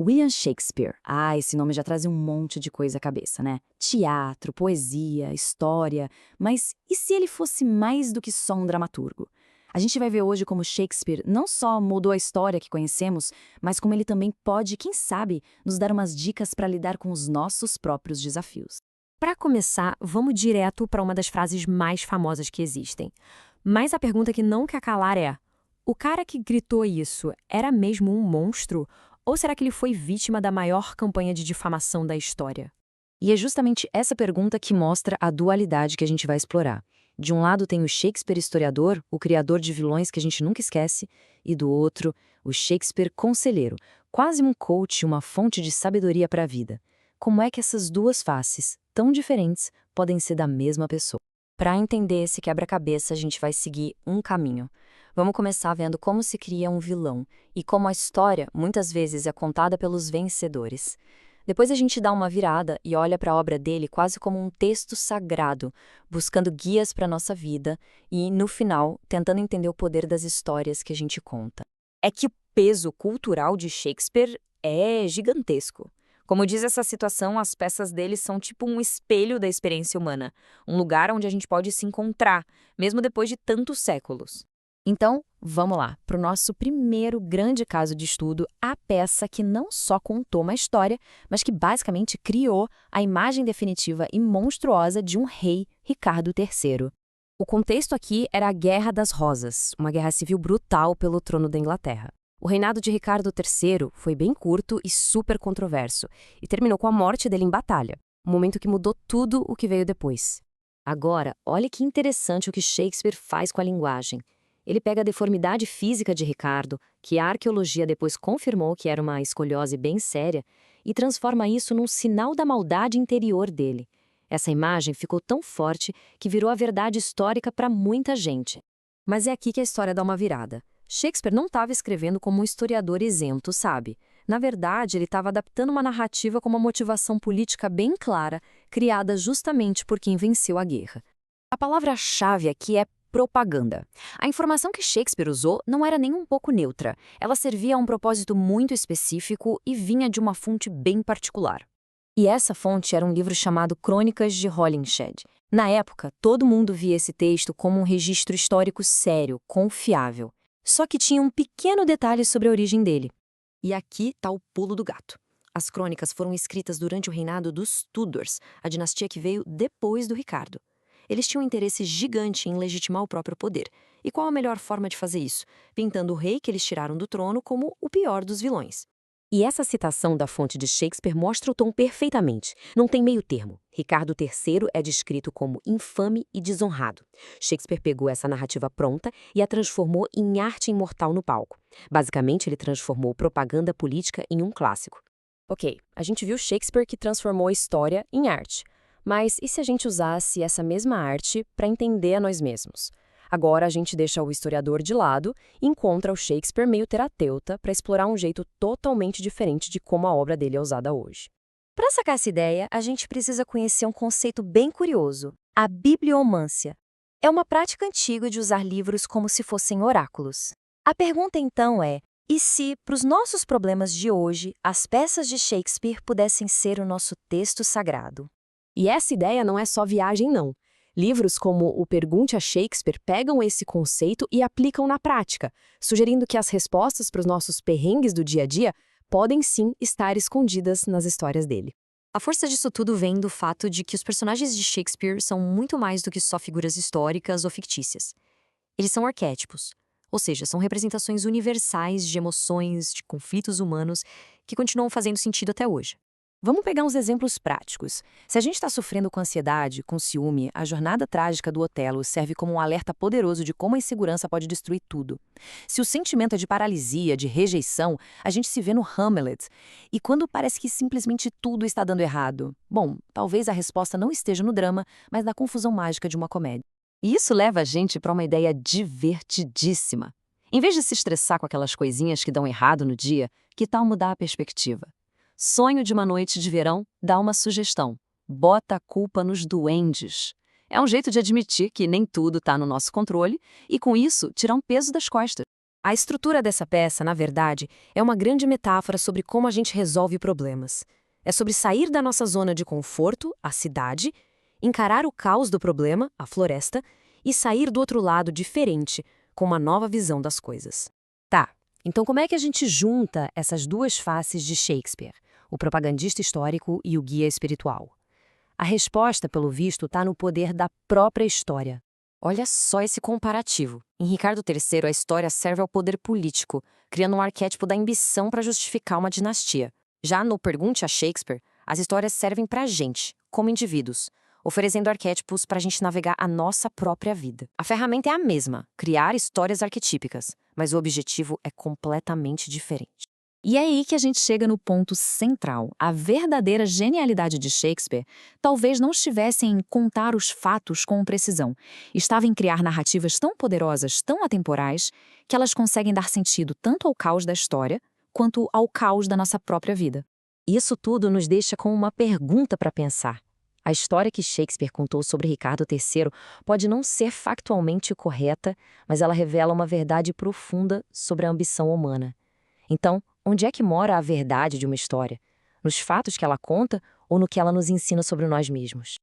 William Shakespeare. Ah, esse nome já traz um monte de coisa à cabeça, né? Teatro, poesia, história. Mas e se ele fosse mais do que só um dramaturgo? A gente vai ver hoje como Shakespeare não só mudou a história que conhecemos, mas como ele também pode, quem sabe, nos dar umas dicas para lidar com os nossos próprios desafios. Para começar, vamos direto para uma das frases mais famosas que existem. Mas a pergunta que não quer calar é: o cara que gritou isso era mesmo um monstro? Ou será que ele foi vítima da maior campanha de difamação da história? E é justamente essa pergunta que mostra a dualidade que a gente vai explorar. De um lado tem o Shakespeare historiador, o criador de vilões que a gente nunca esquece, e do outro, o Shakespeare conselheiro, quase um coach, uma fonte de sabedoria para a vida. Como é que essas duas faces, tão diferentes, podem ser da mesma pessoa? Para entender esse quebra-cabeça, a gente vai seguir um caminho. Vamos começar vendo como se cria um vilão e como a história, muitas vezes, é contada pelos vencedores. Depois a gente dá uma virada e olha para a obra dele quase como um texto sagrado, buscando guias para a nossa vida e, no final, tentando entender o poder das histórias que a gente conta. É que o peso cultural de Shakespeare é gigantesco. Como diz essa situação, as peças dele são tipo um espelho da experiência humana, um lugar onde a gente pode se encontrar, mesmo depois de tantos séculos. Então, vamos lá, para o nosso primeiro grande caso de estudo, a peça que não só contou uma história, mas que basicamente criou a imagem definitiva e monstruosa de um rei, Ricardo III. O contexto aqui era a Guerra das Rosas, uma guerra civil brutal pelo trono da Inglaterra. O reinado de Ricardo III foi bem curto e super controverso, e terminou com a morte dele em batalha, um momento que mudou tudo o que veio depois. Agora, olha que interessante o que Shakespeare faz com a linguagem. Ele pega a deformidade física de Ricardo, que a arqueologia depois confirmou que era uma escoliose bem séria, e transforma isso num sinal da maldade interior dele. Essa imagem ficou tão forte que virou a verdade histórica para muita gente. Mas é aqui que a história dá uma virada. Shakespeare não estava escrevendo como um historiador isento, sabe? Na verdade, ele estava adaptando uma narrativa com uma motivação política bem clara, criada justamente por quem venceu a guerra. A palavra-chave aqui é propaganda. A informação que Shakespeare usou não era nem um pouco neutra. Ela servia a um propósito muito específico e vinha de uma fonte bem particular. E essa fonte era um livro chamado Crônicas de Holinshed. Na época, todo mundo via esse texto como um registro histórico sério, confiável. Só que tinha um pequeno detalhe sobre a origem dele. E aqui está o pulo do gato. As crônicas foram escritas durante o reinado dos Tudors, a dinastia que veio depois do Ricardo. Eles tinham um interesse gigante em legitimar o próprio poder. E qual a melhor forma de fazer isso? Pintando o rei que eles tiraram do trono como o pior dos vilões. E essa citação da fonte de Shakespeare mostra o tom perfeitamente. Não tem meio termo. Ricardo III é descrito como infame e desonrado. Shakespeare pegou essa narrativa pronta e a transformou em arte imortal no palco. Basicamente, ele transformou propaganda política em um clássico. Ok, a gente viu Shakespeare que transformou a história em arte. Mas e se a gente usasse essa mesma arte para entender a nós mesmos? Agora a gente deixa o historiador de lado e encontra o Shakespeare meio terapeuta para explorar um jeito totalmente diferente de como a obra dele é usada hoje. Para sacar essa ideia, a gente precisa conhecer um conceito bem curioso, a bibliomância. É uma prática antiga de usar livros como se fossem oráculos. A pergunta então é: e se, para os nossos problemas de hoje, as peças de Shakespeare pudessem ser o nosso texto sagrado? E essa ideia não é só viagem, não. Livros como o Pergunte a Shakespeare pegam esse conceito e aplicam na prática, sugerindo que as respostas para os nossos perrengues do dia a dia podem sim estar escondidas nas histórias dele. A força disso tudo vem do fato de que os personagens de Shakespeare são muito mais do que só figuras históricas ou fictícias. Eles são arquétipos, ou seja, são representações universais de emoções, de conflitos humanos que continuam fazendo sentido até hoje. Vamos pegar uns exemplos práticos. Se a gente está sofrendo com ansiedade, com ciúme, a jornada trágica do Otelo serve como um alerta poderoso de como a insegurança pode destruir tudo. Se o sentimento é de paralisia, de rejeição, a gente se vê no Hamlet. E quando parece que simplesmente tudo está dando errado? Bom, talvez a resposta não esteja no drama, mas na confusão mágica de uma comédia. E isso leva a gente para uma ideia divertidíssima. Em vez de se estressar com aquelas coisinhas que dão errado no dia, que tal mudar a perspectiva? Sonho de uma noite de verão dá uma sugestão. Bota a culpa nos duendes. É um jeito de admitir que nem tudo está no nosso controle e, com isso, tirar um peso das costas. A estrutura dessa peça, na verdade, é uma grande metáfora sobre como a gente resolve problemas. É sobre sair da nossa zona de conforto, a cidade, encarar o caos do problema, a floresta, e sair do outro lado diferente, com uma nova visão das coisas. Tá, então como é que a gente junta essas duas faces de Shakespeare, o propagandista histórico e o guia espiritual? A resposta, pelo visto, está no poder da própria história. Olha só esse comparativo. Em Ricardo III, a história serve ao poder político, criando um arquétipo da ambição para justificar uma dinastia. Já no Pergunte a Shakespeare, as histórias servem para a gente, como indivíduos, oferecendo arquétipos para a gente navegar a nossa própria vida. A ferramenta é a mesma, criar histórias arquetípicas, mas o objetivo é completamente diferente. E é aí que a gente chega no ponto central. A verdadeira genialidade de Shakespeare talvez não estivesse em contar os fatos com precisão. Estava em criar narrativas tão poderosas, tão atemporais, que elas conseguem dar sentido tanto ao caos da história, quanto ao caos da nossa própria vida. Isso tudo nos deixa com uma pergunta para pensar. A história que Shakespeare contou sobre Ricardo III pode não ser factualmente correta, mas ela revela uma verdade profunda sobre a ambição humana. Então, onde é que mora a verdade de uma história? Nos fatos que ela conta ou no que ela nos ensina sobre nós mesmos?